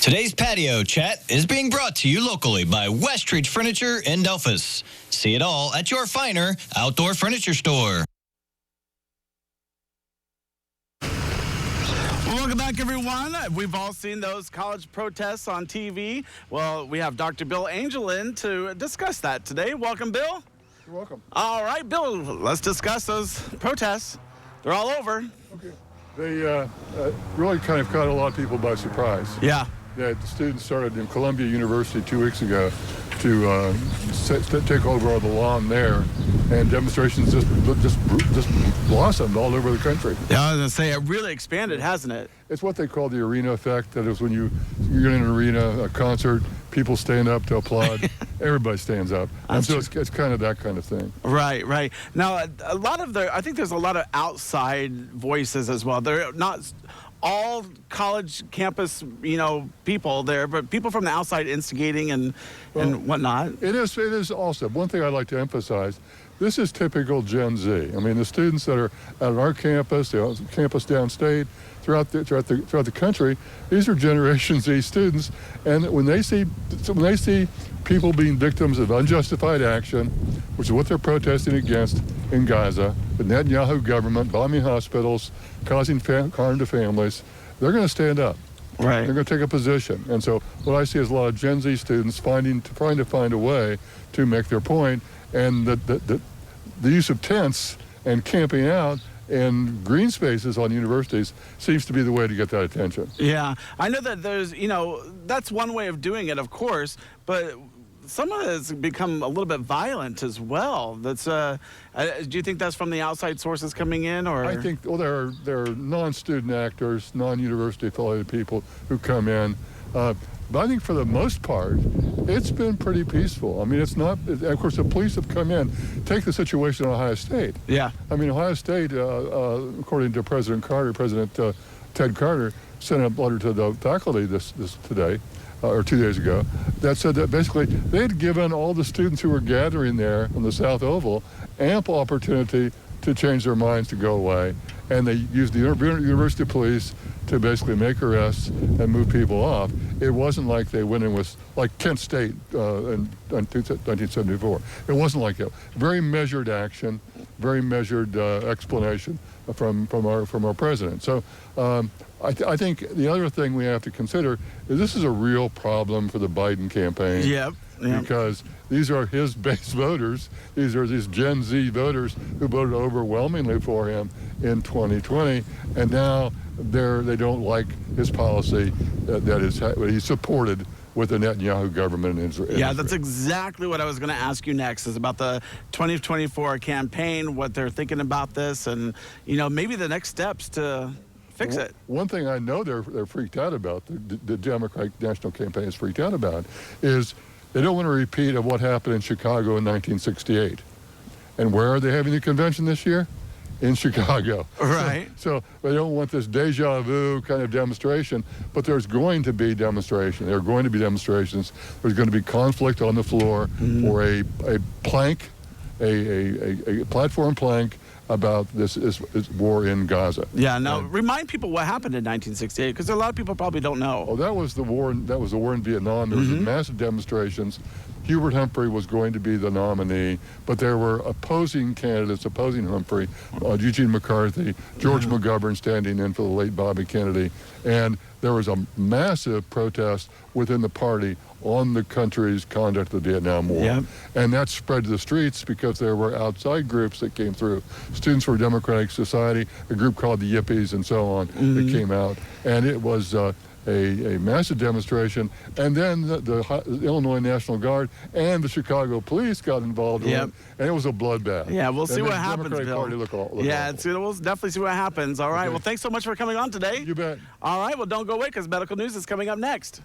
Today's patio chat is being brought to you locally by Westridge Furniture in Delphus. See it all at your finer outdoor furniture store. Welcome back, everyone. We've all seen those college protests on TV. Well, we have Dr. Bill Angel in to discuss that today. Welcome, Bill. You're welcome. All right, Bill, let's discuss those protests. They're all over. Okay. They really kind of caught a lot of people by surprise. Yeah. The students started in Columbia University 2 weeks ago to take over the lawn there, and demonstrations just blossomed all over the country. Yeah, I was going to say, it really expanded, hasn't it? It's what they call the arena effect. That is when you're in an arena, a concert, people stand up to applaud. Everybody stands up. And so it's kind of that kind of thing. Right, right. Now, I think there's a lot of outside voices as well. They're not all college campus, people there, but people from the outside instigating and whatnot. It is also. One thing I'd like to emphasize, this is typical Gen Z. I mean, the students that are at our campus, the campus downstate, throughout the country, these are Generation Z students, and when they see people being victims of unjustified action, which is what they're protesting against in Gaza, the Netanyahu government bombing hospitals, causing harm to families, they're going to stand up. Right. They're going to take a position. And so what I see is a lot of Gen Z students trying to find a way to make their point, and the use of tents and camping out and green spaces on universities seems to be the way to get that attention. Yeah, I know that there's, that's one way of doing it, of course, but some of it has become a little bit violent as well. That's do you think that's from the outside sources coming in, or? I think there are non-student actors, non-university affiliated people who come in. But I think for the most part, it's been pretty peaceful. I mean, it's not, of course, the police have come in. Take the situation in Ohio State. Yeah. I mean, Ohio State, according to President Ted Carter, sent a letter to the faculty this today, or 2 days ago, that said that basically they had given all the students who were gathering there on the South Oval ample opportunity to change their minds to go away. And they used the university police to basically make arrests and move people off. It wasn't like they went in with, like Kent State in 1974. It wasn't like that. Very measured action, very measured explanation from our president. So I think the other thing we have to consider is this is a real problem for the Biden campaign. Yep. Because these are his base voters. These are these Gen Z voters who voted overwhelmingly for him in 2020, and now they don't like his policy that he's supported with the Netanyahu government in Israel. Yeah, that's exactly what I was going to ask you next, is about the 2024 campaign, what they're thinking about this, and maybe the next steps to fix it. One thing I know they're freaked out about, the Democratic National Campaign is freaked out about, is they don't want a repeat of what happened in Chicago in 1968. And where are they having the convention this year? In Chicago. Right. So they don't want this deja vu kind of demonstration, but there's going to be demonstration. There are going to be demonstrations. There's going to be conflict on the floor for a plank, a platform plank about this war in Gaza. Yeah. Now, remind people what happened in 1968, because a lot of people probably don't know. Oh, that was the war. That was the war in Vietnam. There was massive demonstrations. Hubert Humphrey was going to be the nominee, but there were opposing candidates opposing Humphrey, Eugene McCarthy, George McGovern standing in for the late Bobby Kennedy, and there was a massive protest within the party on the country's conduct of the Vietnam War. Yep. And that spread to the streets because there were outside groups that came through. Students for Democratic Society, a group called the Yippies and so on, that came out. And it was a massive demonstration, and then the Illinois National Guard and the Chicago police got involved in it, and it was a bloodbath. Yeah, we'll see what happens, Democratic Bill. Party look we'll definitely see what happens. All right, well, thanks so much for coming on today. You bet. All right, well, don't go away, because medical news is coming up next.